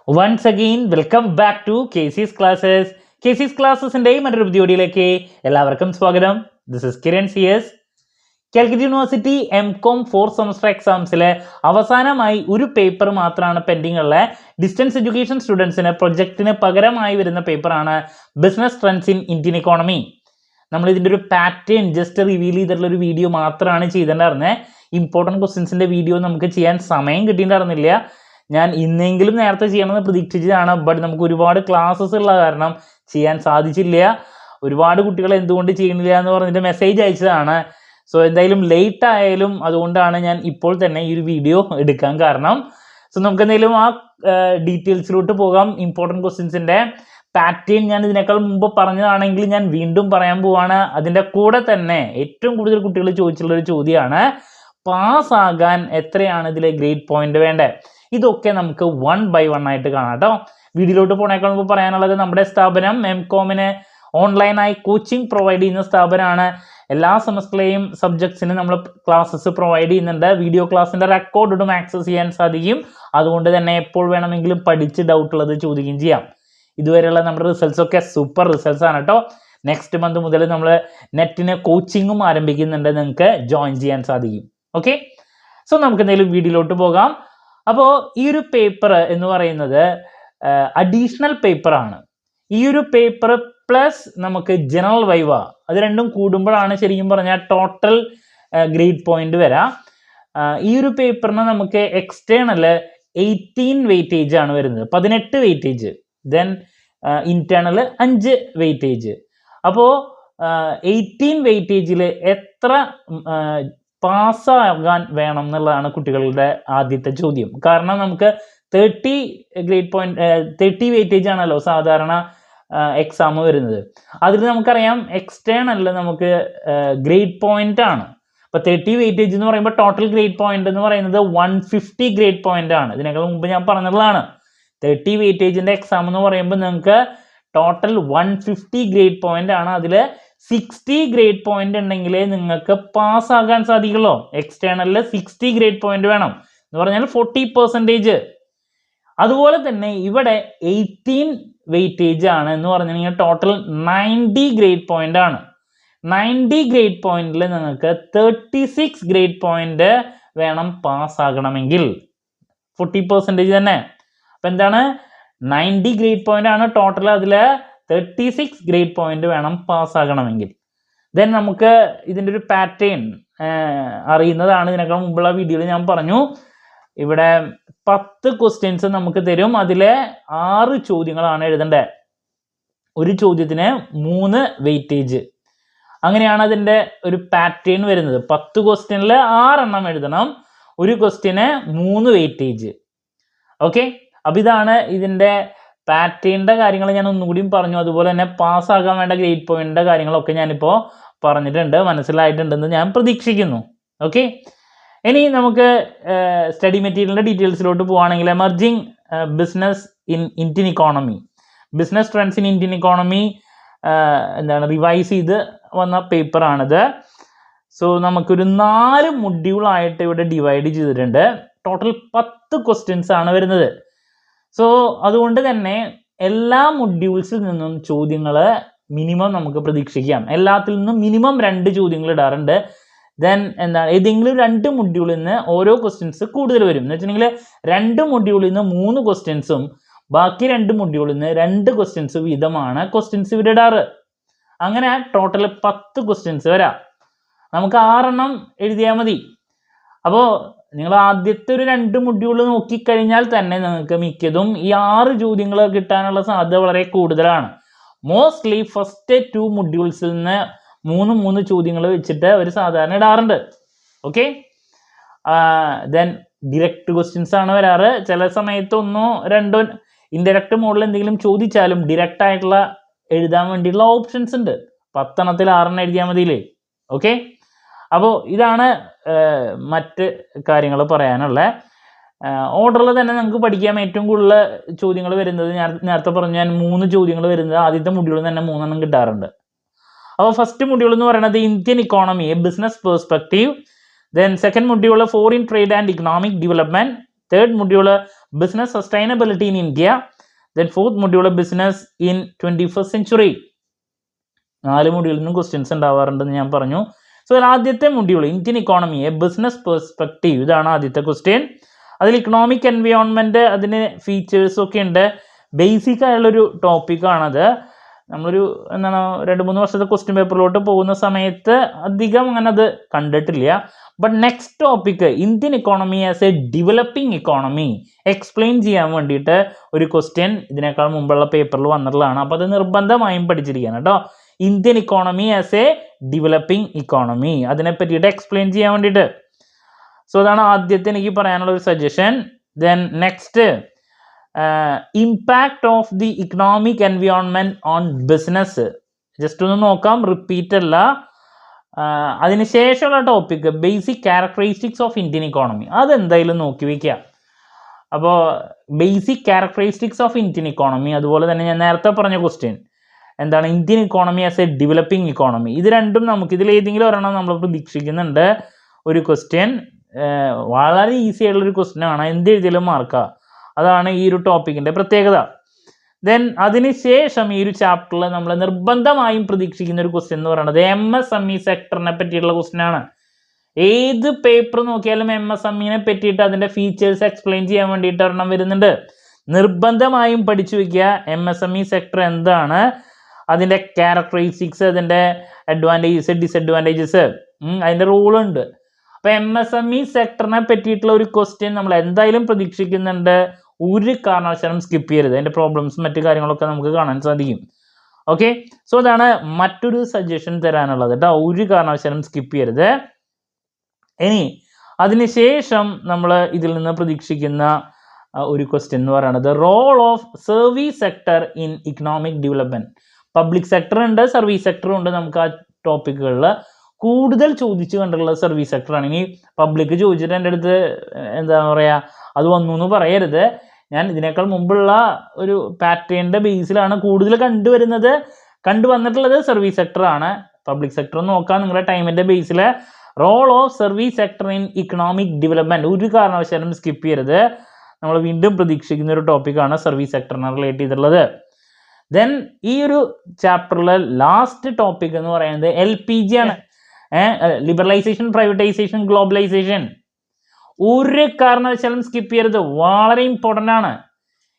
Once again, welcome back to KC's Classes. KC's Classesന്റെ മറ്റൊരു വീഡിയോയിലേക്ക് എല്ലാവർക്കും സ്വാഗതം. This is Kiran CS. Calicut university M.Com 4th semester എക്സാംസിലെ അവസാനമായി ഒരു പേപ്പർ മാത്രമാണ് പെൻഡിങ് ഉള്ള ഡിസ്റ്റൻസ് എഡ്യൂക്കേഷൻ സ്റ്റുഡൻസിന് പ്രൊജക്റ്റിന് പകരമായി വരുന്ന പേപ്പറാണ് business trends in Indian economy. നമ്മൾ ഇതിൻ്റെ ഒരു പാറ്റേൺ ജസ്റ്റ് റിവീൽ ചെയ്തിട്ടുള്ള ഒരു വീഡിയോ മാത്രമാണ് ചെയ്തിട്ടുണ്ടായിരുന്നത്. ഇമ്പോർട്ടൻറ്റ് ക്വസ്റ്റ്യൻസിൻ്റെ വീഡിയോ നമുക്ക് ചെയ്യാൻ സമയം കിട്ടിയിട്ടുണ്ടായിരുന്നില്ല. ഞാൻ ഇന്നെങ്കിലും നേരത്തെ ചെയ്യണമെന്ന് പ്രതീക്ഷിച്ചതാണ്. ബട്ട് നമുക്ക് ഒരുപാട് ക്ലാസ്സസ് ഉള്ള കാരണം ചെയ്യാൻ സാധിച്ചില്ല. ഒരുപാട് കുട്ടികൾ എന്തുകൊണ്ട് ചെയ്യുന്നില്ല എന്ന് പറഞ്ഞിട്ട് മെസ്സേജ് അയച്ചതാണ്. സോ എന്തായാലും ലേറ്റ് ആയാലും അതുകൊണ്ടാണ് ഞാൻ ഇപ്പോൾ തന്നെ ഈ ഒരു വീഡിയോ എടുക്കാൻ കാരണം. സോ നമുക്ക് എന്തെങ്കിലും ആ ഡീറ്റെയിൽസിലോട്ട് പോകാം. ഇമ്പോർട്ടൻറ്റ് ക്വസ്റ്റ്യൻസിൻ്റെ പാറ്റേൺ ഞാൻ ഇതിനേക്കാൾ മുമ്പ് പറഞ്ഞതാണെങ്കിൽ ഞാൻ വീണ്ടും പറയാൻ പോവാണ്. അതിൻ്റെ കൂടെ തന്നെ ഏറ്റവും കൂടുതൽ കുട്ടികൾ ചോദിച്ചിട്ടുള്ളൊരു ചോദ്യമാണ്, പാസ്സാകാൻ എത്രയാണ് ഇതിലെ ഗ്രേഡ് പോയിന്റ് വേണ്ടത്? ഇതൊക്കെ നമുക്ക് 1 by 1 ആയിട്ട് കാണാം കേട്ടോ. വീഡിയോയിലോട്ട് പോണേക്കാൾ മുമ്പ് പറയാനുള്ളത്, നമ്മുടെ സ്ഥാപനം M.Com-ന് ഓൺലൈനായി കോച്ചിങ് പ്രൊവൈഡ് ചെയ്യുന്ന സ്ഥാപനമാണ്. എല്ലാ സെമസ്റ്ററിലെയും സബ്ജക്ട്സിന് നമ്മൾ ക്ലാസ്സസ് പ്രൊവൈഡ് ചെയ്യുന്നുണ്ട്. വീഡിയോ ക്ലാസ്സിൻ്റെ റെക്കോർഡും ആക്സസ് ചെയ്യാൻ സാധിക്കും. അതുകൊണ്ട് തന്നെ എപ്പോൾ വേണമെങ്കിലും പഠിച്ച് ഡൗട്ട് ഉള്ളത് ചോദിക്കുകയും ചെയ്യാം. ഇതുവരെയുള്ള നമ്മുടെ റിസൾട്ട്സ് ഒക്കെ സൂപ്പർ റിസൾട്ട്സ് ആണ് കേട്ടോ. നെക്സ്റ്റ് മന്ത് മുതൽ നമ്മൾ നെറ്റിന് കോച്ചിങ്ങും ആരംഭിക്കുന്നുണ്ട്. നിങ്ങൾക്ക് ജോയിൻ ചെയ്യാൻ സാധിക്കും. ഓക്കെ, സോ നമുക്ക് എന്തെങ്കിലും വീഡിയോയിലോട്ട് പോകാം. അപ്പോൾ ഈ ഒരു പേപ്പർ എന്ന് പറയുന്നത് അഡീഷണൽ പേപ്പറാണ്. ഈ ഒരു പേപ്പർ പ്ലസ് നമുക്ക് ജനറൽ വൈവ, അത് രണ്ടും കൂടുമ്പോഴാണ് ശരിക്കും പറഞ്ഞാൽ ടോട്ടൽ ഗ്രേഡ് പോയിന്റ് വരാം. ഈ ഒരു പേപ്പറിന് നമുക്ക് എക്സ്റ്റേണൽ 18 വെയിറ്റേജ് ആണ് വരുന്നത്, 18 വെയിറ്റേജ്. Then internal 5 weightage. അപ്പോൾ 18 വെയിറ്റേജിൽ എത്ര പാസ്സാകാൻ വേണം എന്നുള്ളതാണ് കുട്ടികളുടെ ആദ്യത്തെ ചോദ്യം. കാരണം നമുക്ക് 30 ഗ്രേഡ് പോയിന്റ് 30 വെയിറ്റേജ് ആണല്ലോ സാധാരണ എക്സാം വരുന്നത്. അതിൽ നമുക്കറിയാം എക്സ്റ്റേണലിൽ നമുക്ക് ഗ്രേഡ് പോയിന്റ് ആണ്. അപ്പോൾ 30 വെയിറ്റേജ് എന്ന് പറയുമ്പോൾ ടോട്ടൽ ഗ്രേഡ് പോയിന്റ് എന്ന് പറയുന്നത് 150 ഗ്രേഡ് പോയിന്റ് ആണ്. ഇതിനേക്കാൾ മുമ്പ് ഞാൻ പറഞ്ഞതാണ് 30 വെയിറ്റേജിന്റെ എക്സാം എന്ന് പറയുമ്പോൾ നിങ്ങൾക്ക് ടോട്ടൽ 150 ഗ്രേഡ് പോയിന്റ് ആണ്. അതിൽ 60 ഗ്രേഡ് പോയിന്റ് ഉണ്ടെങ്കിലേ നിങ്ങൾക്ക് പാസ്സാകാൻ സാധിക്കുള്ളൂ. എക്സ്റ്റേണലിൽ 60 ഗ്രേഡ് പോയിന്റ് വേണം എന്ന് പറഞ്ഞാൽ 40%. അതുപോലെ തന്നെ ഇവിടെ 18 വെയിറ്റേജ് ആണ് എന്ന് പറഞ്ഞിട്ടുണ്ടെങ്കിൽ ടോട്ടൽ 90 ഗ്രേഡ് പോയിന്റ് ആണ്. 90 ഗ്രേഡ് പോയിന്റിൽ നിങ്ങൾക്ക് 36 ഗ്രേഡ് പോയിന്റ് വേണം പാസ്സാകണമെങ്കിൽ, 40% തന്നെ. അപ്പം എന്താണ്, 90 ഗ്രേഡ് പോയിന്റ് ആണ് ടോട്ടൽ, അതിൽ 36 ഗ്രേഡ് പോയിന്റ് വേണം പാസ്സാകണമെങ്കിൽ. ദെൻ നമുക്ക് ഇതിൻ്റെ ഒരു പാറ്റേൺ അറിയുന്നതാണ്. ഇതിനേക്കാൾ മുമ്പുള്ള വീഡിയോയിൽ ഞാൻ പറഞ്ഞു, ഇവിടെ 10 ക്വസ്റ്റ്യൻസ് നമുക്ക് തരും. അതിലെ 6 ചോദ്യങ്ങളാണ് എഴുതേണ്ടത്. ഒരു ചോദ്യത്തിന് 3 വെയിറ്റേജ്. അങ്ങനെയാണ് അതിൻ്റെ ഒരു പാറ്റേൺ വരുന്നത്. 10 ക്വസ്റ്റ്യനിൽ 6 എണ്ണം എഴുതണം, ഒരു ക്വസ്റ്റ്യന് 3 വെയിറ്റേജ്. ഓക്കെ, അപ്പം ഇതാണ് ഇതിൻ്റെ പാറ്റേണിൻ്റെ കാര്യങ്ങൾ ഞാൻ ഒന്നുകൂടിയും പറഞ്ഞു. അതുപോലെ തന്നെ പാസ്സാകാൻ വേണ്ട ഗ്രേഡ് പോയിന്റിൻ്റെ കാര്യങ്ങളൊക്കെ ഞാനിപ്പോൾ പറഞ്ഞിട്ടുണ്ട്, മനസ്സിലായിട്ടുണ്ടെന്ന് ഞാൻ പ്രതീക്ഷിക്കുന്നു. ഓക്കെ, ഇനി നമുക്ക് സ്റ്റഡി മെറ്റീരിയലിൻ്റെ ഡീറ്റെയിൽസിലോട്ട് പോവുകയാണെങ്കിൽ, emerging business in Indian economy, business trends in Indian economy എന്താണ് റിവൈസ് ചെയ്ത് വന്ന പേപ്പറാണിത്. സോ നമുക്കൊരു 4 മൊഡ്യൂളായിട്ട് ഇവിടെ ഡിവൈഡ് ചെയ്തിട്ടുണ്ട്. ടോട്ടൽ 10 ക്വസ്റ്റ്യൻസ് ആണ് വരുന്നത്. സോ അതുകൊണ്ട് തന്നെ എല്ലാ മൊഡ്യൂൾസിൽ നിന്നും ചോദ്യങ്ങൾ മിനിമം നമുക്ക് പ്രതീക്ഷിക്കാം. എല്ലാത്തിൽ നിന്നും മിനിമം 2 ചോദ്യങ്ങൾ ഇടാറുണ്ട്. ദെൻ എന്താണ്, ഏതെങ്കിലും 2 മൊഡ്യൂളിൽ നിന്ന് ഓരോ ക്വസ്റ്റ്യൻസ് കൂടുതൽ വരും. എന്ന് വെച്ചിട്ടുണ്ടെങ്കിൽ 2 മൊഡ്യൂളിൽ നിന്ന് 3 ക്വസ്റ്റ്യൻസും ബാക്കി 2 മൊഡ്യൂളിൽ നിന്ന് 2 ക്വസ്റ്റ്യൻസ് വീതമാണ് ക്വസ്റ്റ്യൻസ് ഇവിടെ ഇടാറ്. അങ്ങനെ ടോട്ടൽ 10 ക്വസ്റ്റ്യൻസ് വരാം. നമുക്ക് 6 എണ്ണം എഴുതിയാൽ മതി. അപ്പോൾ നിങ്ങൾ ആദ്യത്തെ ഒരു 2 മൊഡ്യൂൾ നോക്കിക്കഴിഞ്ഞാൽ തന്നെ നിങ്ങൾക്ക് മിക്കതും ഈ 6 ചോദ്യങ്ങൾ കിട്ടാനുള്ള സാധ്യത വളരെ കൂടുതലാണ്. മോസ്റ്റ്ലി ഫസ്റ്റ് 2 മൊഡ്യൂൾസിൽ നിന്ന് 3 ചോദ്യങ്ങൾ വെച്ചിട്ട് ഒരു സാധാരണ ഇടാറുണ്ട്. ഓക്കെ, ദെൻ ഡിറക്റ്റ് ക്വസ്റ്റ്യൻസ് ആണ് വരാറ്. ചില സമയത്ത് 1 2 ഇൻഡയറക്റ്റ് മോഡിൽ എന്തെങ്കിലും ചോദിച്ചാലും ഡിറക്റ്റ് ആയിട്ടുള്ള എഴുതാൻ വേണ്ടിയിട്ടുള്ള ഓപ്ഷൻസ് ഉണ്ട്. 10 എണ്ണത്തിൽ 6 എണ്ണം എഴുതിയാൽ മതിയില്ലേ. ഓക്കെ, അപ്പോൾ ഇതാണ് മറ്റ് കാര്യങ്ങൾ പറയാനുള്ള. ഓർഡറിൽ തന്നെ നമുക്ക് പഠിക്കാം. ഏറ്റവും കൂടുതൽ ചോദ്യങ്ങൾ വരുന്നത്, ഞാൻ നേരത്തെ പറഞ്ഞു, ഞാൻ 3 ചോദ്യങ്ങൾ വരുന്നത് ആദ്യത്തെ മൊഡ്യൂളിൽ തന്നെ 3 എണ്ണം കിട്ടാറുണ്ട്. അപ്പോൾ ഫസ്റ്റ് മൊഡ്യൂൾ എന്ന് പറയുന്നത് Indian economy, business perspective. Then second module foreign trade and economic development. Third module business sustainability in India. Then fourth module business in 21st century. 4 മൊഡ്യൂളിൽ നിന്നും ക്വസ്റ്റ്യൻസ് ഉണ്ടാവാറുണ്ടെന്ന് ഞാൻ പറഞ്ഞു. സോ ആദ്യത്തെ മൊഡ്യൂൾ ഇന്ത്യൻ ഇക്കോണമിയെ ബിസിനസ് പെർസ്പെക്റ്റീവ്, ഇതാണ് ആദ്യത്തെ question. അതിൽ economic environment, അതിന് ഫീച്ചേഴ്സൊക്കെ ഉണ്ട്. ബേസിക് ആയുള്ളൊരു ടോപ്പിക്കാണത്. നമ്മളൊരു 2-3 വർഷത്തെ ക്വസ്റ്റ്യൻ പേപ്പറിലോട്ട് പോകുന്ന സമയത്ത് അധികം അങ്ങനെ അത് കണ്ടിട്ടില്ല. But next topic Indian economy as A developing economy explain ചെയ്യാൻ വേണ്ടിയിട്ട് ഒരു ക്വസ്റ്റ്യൻ ഇതിനേക്കാൾ മുമ്പുള്ള പേപ്പറിൽ വന്നിട്ടുള്ളതാണ്. അപ്പോൾ അത് നിർബന്ധമായും പഠിച്ചിരിക്കുകയാണ് കേട്ടോ. Indian economy as A developing economy, അതിനെ പറ്റിയിട്ട് എക്സ്പ്ലെയിൻ ചെയ്യാൻ വേണ്ടിയിട്ട്. സോ അതാണ് ആദ്യത്തെ എനിക്ക് പറയാനുള്ള ഒരു suggestion. Then next impact of the economic environment own business. Just ഒന്ന് നോക്കാം, റിപ്പീറ്റ് അല്ല. അതിനുശേഷമുള്ള topic basic characteristics of Indian economy, അതെന്തായാലും നോക്കി വയ്ക്കുക. അപ്പോൾ basic characteristics of Indian economy, അതുപോലെ തന്നെ ഞാൻ നേരത്തെ പറഞ്ഞ ക്വസ്റ്റ്യൻ എന്താണ് Indian economy as A developing economy, ഇത് രണ്ടും നമുക്ക് ഇതിൽ ഏതെങ്കിലും ഒരെണ്ണം നമ്മൾ പ്രതീക്ഷിക്കുന്നുണ്ട്. ഒരു ക്വസ്റ്റ്യൻ വളരെ ഈസി ആയിട്ടുള്ളൊരു ക്വസ്റ്റ്യൻ ആണ്, എന്ത് എഴുതിയാലും മാർക്കാ. അതാണ് ഈ ഒരു ടോപ്പിക്കിൻ്റെ പ്രത്യേകത. ദെൻ അതിനുശേഷം ഈ ഒരു ചാപ്റ്ററിൽ നമ്മൾ നിർബന്ധമായും പ്രതീക്ഷിക്കുന്ന ഒരു ക്വസ്റ്റ്യൻ എന്ന് പറയുന്നത് MSME സെക്ടറിനെ പറ്റിയിട്ടുള്ള ക്വസ്റ്റ്യൻ ആണ്. ഏത് പേപ്പർ നോക്കിയാലും MSME പറ്റിയിട്ട് അതിൻ്റെ ഫീച്ചേഴ്സ് എക്സ്പ്ലെയിൻ ചെയ്യാൻ വേണ്ടിയിട്ട് ഒരെണ്ണം വരുന്നുണ്ട്. നിർബന്ധമായും പഠിച്ചു വയ്ക്കുക MSME സെക്ടർ എന്താണ്, അതിൻ്റെ ക്യാരക്ടറിസ്റ്റിക്സ്, അതിൻ്റെ അഡ്വാൻറ്റേജസ്, ഡിസഡ്വാൻറ്റേജസ്, അതിൻ്റെ റൂളുണ്ട്. അപ്പോൾ MSME സെക്ടറിനെ പറ്റിയിട്ടുള്ള ഒരു ക്വസ്റ്റ്യൻ നമ്മൾ എന്തായാലും പ്രതീക്ഷിക്കുന്നുണ്ട്. ഒരു കാരണവശാലും സ്കിപ്പ് ചെയ്യരുത്. അതിൻ്റെ പ്രോബ്ലംസും മറ്റു കാര്യങ്ങളൊക്കെ നമുക്ക് കാണാൻ സാധിക്കും. ഓക്കെ, സോ അതാണ് മറ്റൊരു സജഷൻ തരാനുള്ളത് കേട്ടോ. ഒരു കാരണവശാലും സ്കിപ്പ് ചെയ്യരുത്. ഇനി അതിനുശേഷം നമ്മൾ ഇതിൽ നിന്ന് പ്രതീക്ഷിക്കുന്ന ഒരു ക്വസ്റ്റ്യൻ എന്ന് പറയുന്നത് role of service sector in economic development. Public sector ഉണ്ട്, സർവീസ് സെക്ടറും ഉണ്ട്. നമുക്ക് ആ ടോപ്പിക്കുകളിൽ കൂടുതൽ ചോദിച്ചു കണ്ടിട്ടുള്ളത് സർവീസ് സെക്ടറാണ്. ഇനി പബ്ലിക് ചോദിച്ചിട്ട് എൻ്റെ അടുത്ത് എന്താ പറയുക അത് വന്നു എന്ന് പറയരുത്. ഞാൻ ഇതിനേക്കാൾ മുമ്പുള്ള ഒരു പാറ്റേണിൻ്റെ ബേസിലാണ് കൂടുതൽ കണ്ടുവന്നിട്ടുള്ളത് സർവീസ് സെക്ടറാണ്. പബ്ലിക് സെക്ടർ നോക്കാം നിങ്ങളുടെ ടൈമിൻ്റെ ബേസിൽ. Role of service sector in economic development ഒരു കാരണവശാലും സ്കിപ്പ് ചെയ്യരുത്. നമ്മൾ വീണ്ടും പ്രതീക്ഷിക്കുന്ന ഒരു ടോപ്പിക്കാണ് സർവീസ് സെക്ടറിനെ റിലേറ്റ് ചെയ്തിട്ടുള്ളത്. ദെൻ ഈ ഒരു ചാപ്റ്ററിലെ ലാസ്റ്റ് ടോപ്പിക് എന്ന് പറയുന്നത് LPG ആണ്. Liberalisation, privatisation, globalisation. ഒരു കാരണവശാലും സ്കിപ്പ് ചെയ്യരുത്, വളരെ ഇമ്പോർട്ടൻ്റ് ആണ്.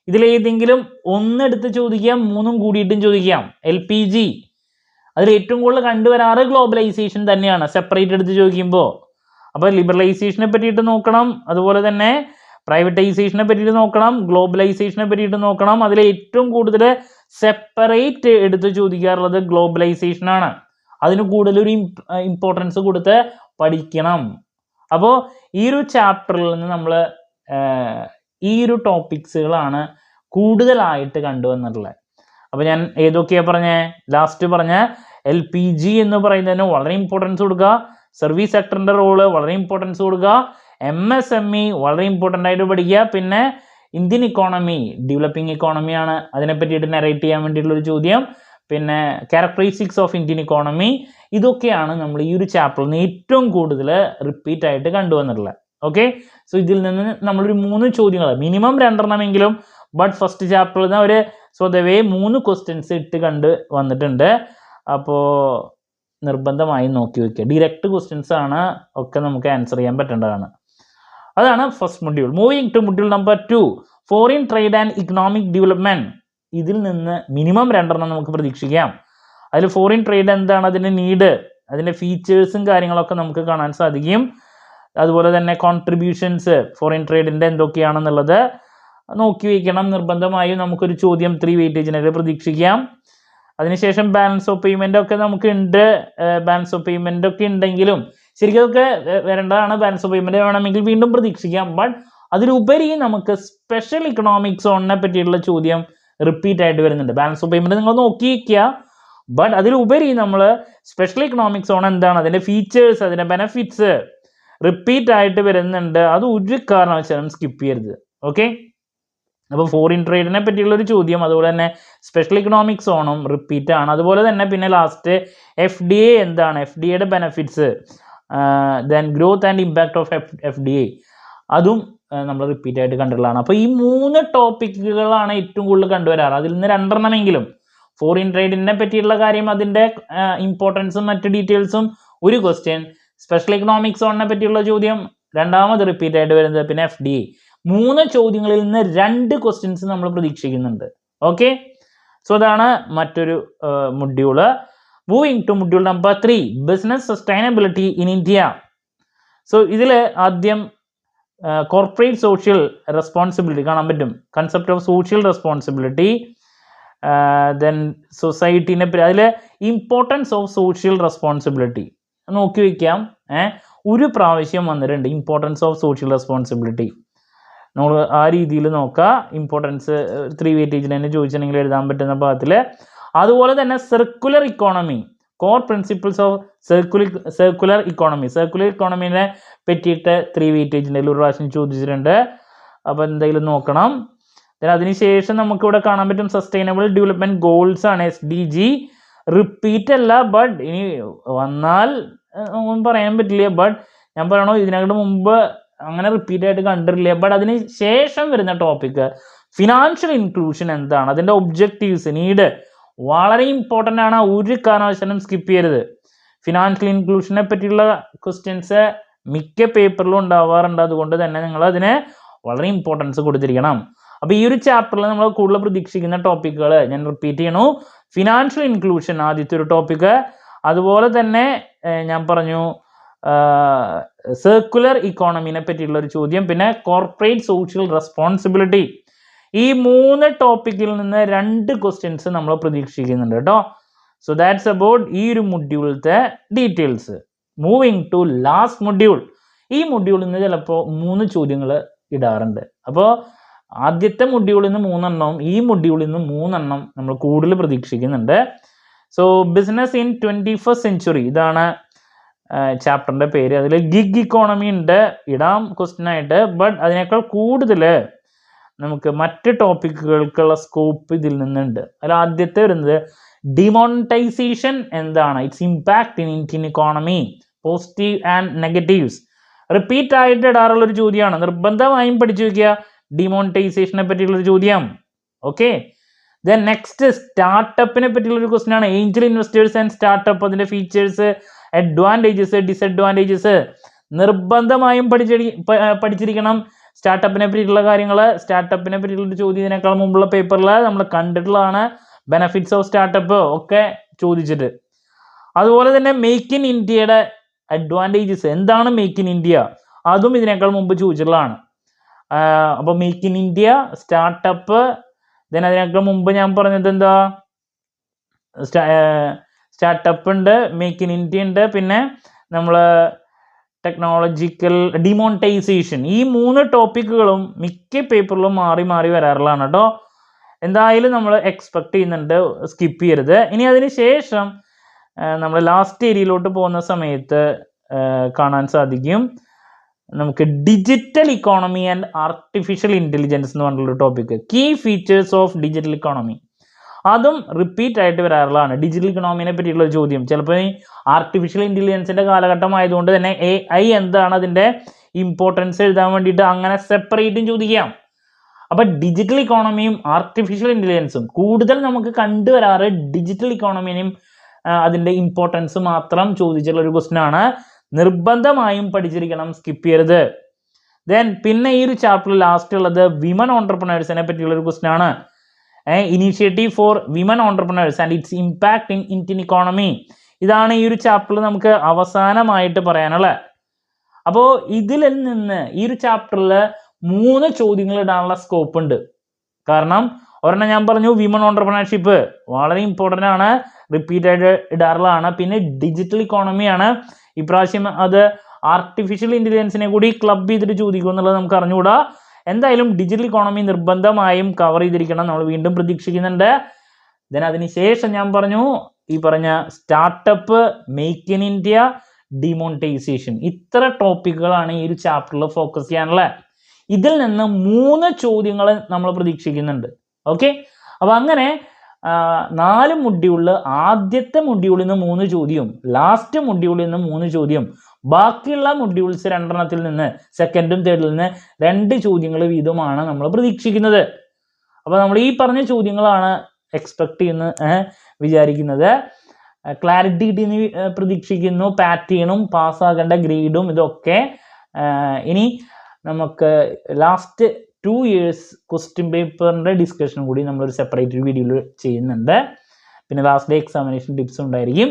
ഇതിലേതെങ്കിലും ഒന്നെടുത്ത് ചോദിക്കാം, 3 കൂടിയിട്ടും ചോദിക്കാം. LPG അതിൽ ഏറ്റവും കൂടുതൽ കണ്ടുവരാറ് ഗ്ലോബലൈസേഷൻ തന്നെയാണ് സെപ്പറേറ്റ് എടുത്ത് ചോദിക്കുമ്പോൾ. അപ്പോൾ ലിബറലൈസേഷനെ പറ്റിയിട്ട് നോക്കണം, അതുപോലെ തന്നെ പ്രൈവറ്റൈസേഷനെ പറ്റിയിട്ട് നോക്കണം, ഗ്ലോബലൈസേഷനെ പറ്റിയിട്ട് നോക്കണം. അതിൽ ഏറ്റവും കൂടുതൽ സെപ്പറേറ്റ് എടുത്ത് ചോദിക്കാറുള്ളത് ഗ്ലോബലൈസേഷനാണ്. അതിന് കൂടുതലൊരു ഇമ്പോർട്ടൻസ് കൊടുത്ത് പഠിക്കണം. അപ്പോൾ ഈ ഒരു ചാപ്റ്ററിൽ നിന്ന് നമ്മൾ ഈ ഒരു ടോപ്പിക്സുകളാണ് കൂടുതലായിട്ട് കണ്ടുവന്നിട്ടുള്ളത്. അപ്പോൾ ഞാൻ ഏതൊക്കെയാണ് ലാസ്റ്റ് പറഞ്ഞ LPG എന്ന് പറയുന്നതിന് വളരെ ഇമ്പോർട്ടൻസ് കൊടുക്കുക, സർവീസ് സെക്ടറിൻ്റെ റോള് വളരെ ഇമ്പോർട്ടൻസ് കൊടുക്കുക, MSME വളരെ ഇമ്പോർട്ടൻ്റ് ആയിട്ട് പഠിക്കുക, പിന്നെ ഇന്ത്യൻ ഇക്കോണമി ഡെവലപ്പിംഗ് ഇക്കോണമിയാണ്, അതിനെ പറ്റിയിട്ട് നറേറ്റ് ചെയ്യാൻ വേണ്ടിയിട്ടുള്ളൊരു ചോദ്യം, പിന്നെ ക്യാരക്ടറിസ്റ്റിക്സ് ഓഫ് ഇന്ത്യൻ ഇക്കോണമി. ഇതൊക്കെയാണ് നമ്മൾ ഈ ഒരു ചാപ്റ്ററിൽ നിന്ന് ഏറ്റവും കൂടുതൽ റിപ്പീറ്റ് ആയിട്ട് കണ്ടുവന്നിട്ടുള്ളത്. ഓക്കെ, സോ ഇതിൽ നിന്ന് നമ്മളൊരു 3 ചോദ്യങ്ങൾ, മിനിമം 2 ബട്ട് ഫസ്റ്റ് ചാപ്റ്ററിൽ നിന്ന് ഒരു സ്വതവേ 3 ക്വസ്റ്റ്യൻസ് ഇട്ട് വന്നിട്ടുണ്ട്. അപ്പോൾ നിർബന്ധമായും നോക്കി വയ്ക്കുക. ഡയറക്റ്റ് ക്വസ്റ്റ്യൻസ് ആണ്, ഒക്കെ നമുക്ക് ആൻസർ ചെയ്യാൻ പറ്റേണ്ടതാണ്. അതാണ് first module. Moving to module number 2, foreign trade and economic development. ഇതിൽ നിന്ന് മിനിമം 2 നമുക്ക് പ്രതീക്ഷിക്കാം. അതിൽ ഫോറിൻ ട്രേഡ് എന്താണ്, അതിൻ്റെ നീഡ്, അതിൻ്റെ ഫീച്ചേഴ്സും കാര്യങ്ങളൊക്കെ നമുക്ക് കാണാൻ സാധിക്കും. അതുപോലെ തന്നെ കോൺട്രിബ്യൂഷൻസ് ഫോറിൻ ട്രേഡിൻ്റെ എന്തൊക്കെയാണെന്നുള്ളത് നോക്കി വയ്ക്കണം. നിർബന്ധമായും നമുക്കൊരു ചോദ്യം 3 വെയിറ്റേജിനൊക്കെ പ്രതീക്ഷിക്കാം. അതിനുശേഷം ബാലൻസ് ഓഫ് പേയ്മെൻ്റ് ഒക്കെ നമുക്കുണ്ട്. ബാലൻസ് ഓഫ് പേയ്മെൻ്റ് ഒക്കെ ഉണ്ടെങ്കിലും ശരിക്കും അതൊക്കെ വരേണ്ടതാണ്. ബാലൻസ് ഓഫ് പേയ്മെൻറ്റ് വേണമെങ്കിൽ വീണ്ടും പ്രതീക്ഷിക്കാം. ബട്ട് അതിലുപരി നമുക്ക് സ്പെഷ്യൽ ഇക്കണോമിക് സോണിനെ പറ്റിയിട്ടുള്ള ചോദ്യം റിപ്പീറ്റ് ആയിട്ട് വരുന്നുണ്ട്. ബാലൻസ് ഓഫ് പേയ്മെൻറ്റ് നിങ്ങൾ നോക്കി വയ്ക്കുക. ബട്ട് അതിലുപരി നമ്മൾ സ്പെഷ്യൽ ഇക്കണോമിക് സോൺ എന്താണ്, അതിൻ്റെ ഫീച്ചേഴ്സ്, അതിൻ്റെ ബെനഫിറ്റ്സ് റിപ്പീറ്റ് ആയിട്ട് വരുന്നുണ്ട്. അത് ഒരു കാരണവശാലും സ്കിപ്പ് ചെയ്യരുത്. ഓക്കെ, അപ്പോൾ ഫോറിൻ ട്രേഡിനെ പറ്റിയുള്ളൊരു ചോദ്യം, അതുപോലെ തന്നെ സ്പെഷ്യൽ ഇക്കണോമിക് സോണും റിപ്പീറ്റ് ആണ്. അതുപോലെ തന്നെ പിന്നെ ലാസ്റ്റ് FDA എന്താണ്, FDAയുടെ benefits, then growth and impact of FDA അതും നമ്മൾ റിപ്പീറ്റ് ആയിട്ട് കണ്ടിട്ടുള്ളതാണ്. അപ്പോൾ ഈ 3 ടോപ്പിക്കുകളാണ് ഏറ്റവും കൂടുതൽ കണ്ടുവരാറ്. അതിൽ നിന്ന് 2 ഫോറിൻ ട്രേഡിനെ പറ്റിയുള്ള കാര്യം, അതിൻ്റെ ഇമ്പോർട്ടൻസും മറ്റ് ഡീറ്റെയിൽസും ഒരു ക്വസ്റ്റ്യൻ, സ്പെഷ്യൽ ഇക്കണോമിക് സോണിനെ പറ്റിയുള്ള ചോദ്യം രണ്ടാമത് റിപ്പീറ്റ് ആയിട്ട് വരുന്നത്, പിന്നെ FDI. 3 ചോദ്യങ്ങളിൽ നിന്ന് 2 ക്വസ്റ്റ്യൻസ് നമ്മൾ പ്രതീക്ഷിക്കുന്നുണ്ട്. ഓക്കെ, സോ അതാണ് മറ്റൊരു module. Moving to module number 3, business sustainability in India. So ഇതിൽ ആദ്യം കോർപ്പറേറ്റ് സോഷ്യൽ റെസ്പോൺസിബിലിറ്റി കാണാൻ പറ്റും, concept of social responsibility. Then സൊസൈറ്റീനെ പറ്റി, അതിൽ ഇമ്പോർട്ടൻസ് ഓഫ് സോഷ്യൽ റെസ്പോൺസിബിലിറ്റി നോക്കി വയ്ക്കാം. ഒരു പ്രാവശ്യം വന്നിട്ടുണ്ട് ഇമ്പോർട്ടൻസ് ഓഫ് സോഷ്യൽ റെസ്പോൺസിബിലിറ്റി. നമ്മൾ ആ രീതിയിൽ നോക്കുക. ഇമ്പോർട്ടൻസ് 3 വെയിറ്റേജിന് തന്നെ ചോദിച്ചിട്ടുണ്ടെങ്കിൽ എഴുതാൻ പറ്റുന്ന ഭാഗത്തിൽ. അതുപോലെ തന്നെ circular economy, core principles of circular ഇക്കോണമിനെ പറ്റിയിട്ട് 3 വെയിറ്റേജിൻ്റെ ഒരു പ്രാവശ്യം ചോദിച്ചിട്ടുണ്ട്. അപ്പോൾ എന്തെങ്കിലും നോക്കണം. അതിനുശേഷം നമുക്കിവിടെ കാണാൻ പറ്റും സസ്റ്റൈനബിൾ ഡെവലപ്മെൻറ്റ് ഗോൾസ് ആണ്, SDG. റിപ്പീറ്റ് അല്ല, ബട്ട് ഇനി വന്നാൽ ഒന്നും പറയാൻ പറ്റില്ല. ബട്ട് ഞാൻ പറയണോ, ഇതിനകത്ത് മുമ്പ് അങ്ങനെ റിപ്പീറ്റ് ആയിട്ട് കണ്ടിട്ടില്ല. ബട്ട് അതിന് ശേഷം വരുന്ന ടോപ്പിക്ക് ഫിനാൻഷ്യൽ ഇൻക്ലൂഷൻ എന്താണ്, അതിൻ്റെ ഒബ്ജക്റ്റീവ്സ്, നീഡ് വളരെ ഇമ്പോർട്ടൻ്റ് ആണ്. ഒരു കാരണവശാലും സ്കിപ്പ് ചെയ്യരുത്. ഫിനാൻഷ്യൽ ഇൻക്ലൂഷനെ പറ്റിയുള്ള ക്വസ്റ്റ്യൻസ് മിക്ക പേപ്പറിലും ഉണ്ടാവാറുണ്ട്. അതുകൊണ്ട് തന്നെ നിങ്ങൾ അതിന് വളരെ ഇമ്പോർട്ടൻസ് കൊടുത്തിരിക്കണം. അപ്പോൾ ഈ ഒരു ചാപ്റ്ററിൽ നമ്മൾ കൂടുതൽ പ്രതീക്ഷിക്കുന്ന ടോപ്പിക്കുകൾ ഞാൻ റിപ്പീറ്റ് ചെയ്യണു. ഫിനാൻഷ്യൽ ഇൻക്ലൂഷൻ ആദ്യത്തെ ഒരു ടോപ്പിക്ക്, അതുപോലെ തന്നെ ഞാൻ പറഞ്ഞു സർക്കുലർ ഇക്കോണമിനെ പറ്റിയുള്ള ഒരു ചോദ്യം, പിന്നെ കോർപ്പറേറ്റ് സോഷ്യൽ റെസ്പോൺസിബിലിറ്റി. ഈ 3 ടോപ്പിക്കിൽ നിന്ന് 2 ക്വസ്റ്റ്യൻസ് നമ്മൾ പ്രതീക്ഷിക്കുന്നുണ്ട് കേട്ടോ. സോ ദാറ്റ്സ് അബൌട്ട് ഈ ഒരു മൊഡ്യൂളിലത്തെ details. Moving to last module. ഈ മൊഡ്യൂളിൽ നിന്ന് ചിലപ്പോൾ 3 ചോദ്യങ്ങൾ ഇടാറുണ്ട്. അപ്പോൾ ആദ്യത്തെ മൊഡ്യൂളിൽ നിന്ന് 3 എണ്ണവും ഈ മൊഡ്യൂളിൽ നിന്ന് 3 എണ്ണം നമ്മൾ കൂടുതൽ പ്രതീക്ഷിക്കുന്നുണ്ട്. So business in 21st century, ഇതാണ് ചാപ്റ്ററിൻ്റെ പേര്. അതിൽ ഗിഗ് ഇക്കോണമി ഉണ്ട്, ഇടാം ക്വസ്റ്റ്യൻ ആയിട്ട്. ബട്ട് അതിനേക്കാൾ കൂടുതൽ നമുക്ക് മറ്റ് ടോപ്പിക്കുകൾക്കുള്ള സ്കോപ്പ് ഇതിൽ നിന്നുണ്ട്. അതിൽ ആദ്യത്തെ വരുന്നത് ഡിമോണിറ്റൈസേഷൻ എന്താണ്, it's impact in Indian economy, positive and negatives. Repeat ആയിട്ട് ഇടാറുള്ളൊരു ചോദ്യമാണ്, നിർബന്ധമായും പഠിച്ചു വയ്ക്കുക. ഡിമോണിറ്റൈസേഷനെ പറ്റിയുള്ളൊരു ചോദ്യം. ഓക്കെ, ദെൻ നെക്സ്റ്റ് സ്റ്റാർട്ടപ്പിനെ പറ്റിയുള്ളൊരു ക്വസ്റ്റ്യൻ ആണ്, ഏഞ്ചൽ ഇൻവെസ്റ്റേഴ്സ് ആൻഡ് സ്റ്റാർട്ടപ്പ്, അതിൻ്റെ ഫീച്ചേഴ്സ്, അഡ്വാൻറ്റേജസ്, ഡിസഡ്വാൻറ്റേജസ്. നിർബന്ധമായും പഠിച്ചിരിക്കണം സ്റ്റാർട്ടപ്പിനെ പറ്റിയിട്ടുള്ള കാര്യങ്ങൾ. സ്റ്റാർട്ടപ്പിനെ പറ്റിയിട്ടുള്ള ചോദ്യം ഇതിനേക്കാൾ മുമ്പുള്ള പേപ്പറിൽ നമ്മൾ കണ്ടിട്ടുള്ളതാണ്. ബെനഫിറ്റ്സ് ഓഫ് സ്റ്റാർട്ടപ്പ് ഒക്കെ ചോദിച്ചിട്ട്. അതുപോലെ തന്നെ മേക്ക് ഇൻ ഇന്ത്യയുടെ അഡ്വാൻറ്റേജസ്, എന്താണ് മേക്ക് ഇൻ ഇന്ത്യ, അതും ഇതിനേക്കാൾ മുമ്പ് ചോദിച്ചിട്ടുള്ളതാണ്. അപ്പോൾ make in India, startup, then അതിനേക്കാൾ മുമ്പ് ഞാൻ പറഞ്ഞത് എന്താ, സ്റ്റാർട്ടപ്പ് ഉണ്ട്, മേക്ക് ഇൻ ഇന്ത്യ ഉണ്ട്, പിന്നെ നമ്മൾ ടെക്നോളജിക്കൽ ഡിമോണിറ്റൈസേഷൻ. ഈ 3 ടോപ്പിക്കുകളും മിക്ക പേപ്പറിലും മാറി മാറി വരാറുള്ളതാണ് കേട്ടോ. എന്തായാലും നമ്മൾ എക്സ്പെക്ട് ചെയ്യുന്നുണ്ട്, സ്കിപ്പ് ചെയ്യരുത്. ഇനി അതിന് ശേഷം നമ്മൾ ലാസ്റ്റ് ഏരിയയിലോട്ട് പോകുന്ന സമയത്ത് കാണാൻ സാധിക്കും നമുക്ക് digital economy and artificial intelligence എന്ന് പറഞ്ഞിട്ടുള്ള topic, key features of digital economy. അതും റിപ്പീറ്റ് ആയിട്ട് വരാറുള്ളതാണ്. ഡിജിറ്റൽ ഇക്കണോമിനെ പറ്റിയുള്ള ചോദ്യം ചിലപ്പോൾ ഈ ആർട്ടിഫിഷ്യൽ ഇൻ്റലിജൻസിൻ്റെ കാലഘട്ടം ആയതുകൊണ്ട് തന്നെ AI എന്താണ്, അതിൻ്റെ ഇമ്പോർട്ടൻസ് എഴുതാൻ വേണ്ടിയിട്ട് അങ്ങനെ സെപ്പറേറ്റും ചോദിക്കാം. അപ്പം ഡിജിറ്റൽ ഇക്കോണമിയും ആർട്ടിഫിഷ്യൽ ഇൻ്റലിജൻസും കൂടുതൽ നമുക്ക് കണ്ടുവരാറ് ഡിജിറ്റൽ ഇക്കോണമിനെയും അതിൻ്റെ ഇമ്പോർട്ടൻസ് മാത്രം ചോദിച്ചുള്ള ഒരു ക്വസ്റ്റ്യൻ ആണ്. നിർബന്ധമായും പഠിച്ചിരിക്കണം, സ്കിപ്പ് ചെയ്യരുത്. ദെൻ പിന്നെ ഈ ഒരു ചാപ്റ്ററിൽ ലാസ്റ്റ് ഉള്ളത് വിമൻ ഓൺടർപ്രണേഴ്സിനെ പറ്റിയുള്ള ഒരു ക്വസ്റ്റ്യൻ ആണ്. Initiative for women entrepreneurs and it's impact in Indian economy. ഇതാണ് ഈ ഒരു ചാപ്റ്ററിൽ നമുക്ക് അവസാനമായിട്ട് പറയാനുള്ളത്. അപ്പോൾ ഇതിൽ നിന്ന് ഈ ഒരു ചാപ്റ്ററിൽ 3 ചോദ്യങ്ങൾ ഇടാനുള്ള സ്കോപ്പ് ഉണ്ട്. കാരണം ഒരെണ്ണം ഞാൻ പറഞ്ഞു, വിമൻ ഓൺടർപ്രണർഷിപ്പ് വളരെ ഇമ്പോർട്ടൻ്റ് ആണ്, റിപ്പീറ്റ് ആയിട്ട് ഇടാറുള്ളതാണ്. പിന്നെ ഡിജിറ്റൽ ഇക്കോണമിയാണ്, ഇപ്രാവശ്യം അത് ആർട്ടിഫിഷ്യൽ ഇൻ്റലിജൻസിനെ കൂടി ക്ലബ് ചെയ്തിട്ട് ചോദിക്കും എന്നുള്ളത് നമുക്ക് അറിഞ്ഞുകൂടാ. എന്തായാലും ഡിജിറ്റൽ ഇക്കോണമി നിർബന്ധമായും കവർ ചെയ്തിരിക്കണം, നമ്മൾ വീണ്ടും പ്രതീക്ഷിക്കുന്നുണ്ട്. ദെൻ അതിനുശേഷം ഞാൻ പറഞ്ഞു ഈ പറഞ്ഞ startup, make in India, demonetisation, ഇത്ര ടോപ്പിക്കുകളാണ് ഈ ഒരു ചാപ്റ്ററിൽ ഫോക്കസ് ചെയ്യാനുള്ളത്. ഇതിൽ നിന്ന് 3 ചോദ്യങ്ങൾ നമ്മൾ പ്രതീക്ഷിക്കുന്നുണ്ട്. ഓക്കെ, അപ്പോൾ അങ്ങനെ 4 മൊഡ്യൂളിൽ ആദ്യത്തെ മൊഡ്യൂളിൽ നിന്ന് 3 ചോദ്യം, ലാസ്റ്റ് മൊഡ്യൂളിൽ നിന്ന് 3 ചോദ്യം, ബാക്കിയുള്ള മൊഡ്യൂൾസ് 2 നിന്ന് സെക്കൻഡും തേർഡിൽ നിന്ന് 2 ചോദ്യങ്ങൾ വീതമാണ് നമ്മൾ പ്രതീക്ഷിക്കുന്നത്. അപ്പോൾ നമ്മൾ ഈ പറഞ്ഞ ചോദ്യങ്ങളാണ് എക്സ്പെക്ട് ചെയ്യുന്ന വിചാരിക്കുന്നത്. ക്ലാരിറ്റി കിട്ടിയെന്ന് പ്രതീക്ഷിക്കുന്നു. പാറ്റേണും പാസ്സാകേണ്ട ഗ്രേഡും ഇതൊക്കെ. ഇനി നമുക്ക് ലാസ്റ്റ് 2 years ക്വസ്റ്റ്യൻ പേപ്പറിൻ്റെ ഡിസ്കഷനും കൂടി നമ്മളൊരു സെപ്പറേറ്റ് വീഡിയോയിൽ ചെയ്യുന്നുണ്ട്. പിന്നെ ലാസ്റ്റ് ഡേ എക്സാമിനേഷൻ ടിപ്സ് ഉണ്ടായിരിക്കും.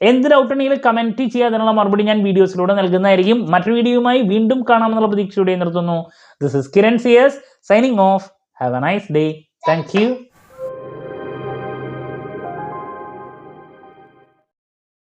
എന്ത് ഡൗട്ട് ഉണ്ടെങ്കിലും കമൻറ്റ് ചെയ്യുക. അതിനുള്ള മറുപടി ഞാൻ വീഡിയോസിലൂടെ നൽകുന്നതായിരിക്കും. മറ്റൊരു വീഡിയോയുമായി വീണ്ടും കാണാമെന്നുള്ള പ്രതീക്ഷയോടെ നിർത്തുന്നു. This is Kiran CS signing off. Have a nice day. Thank U.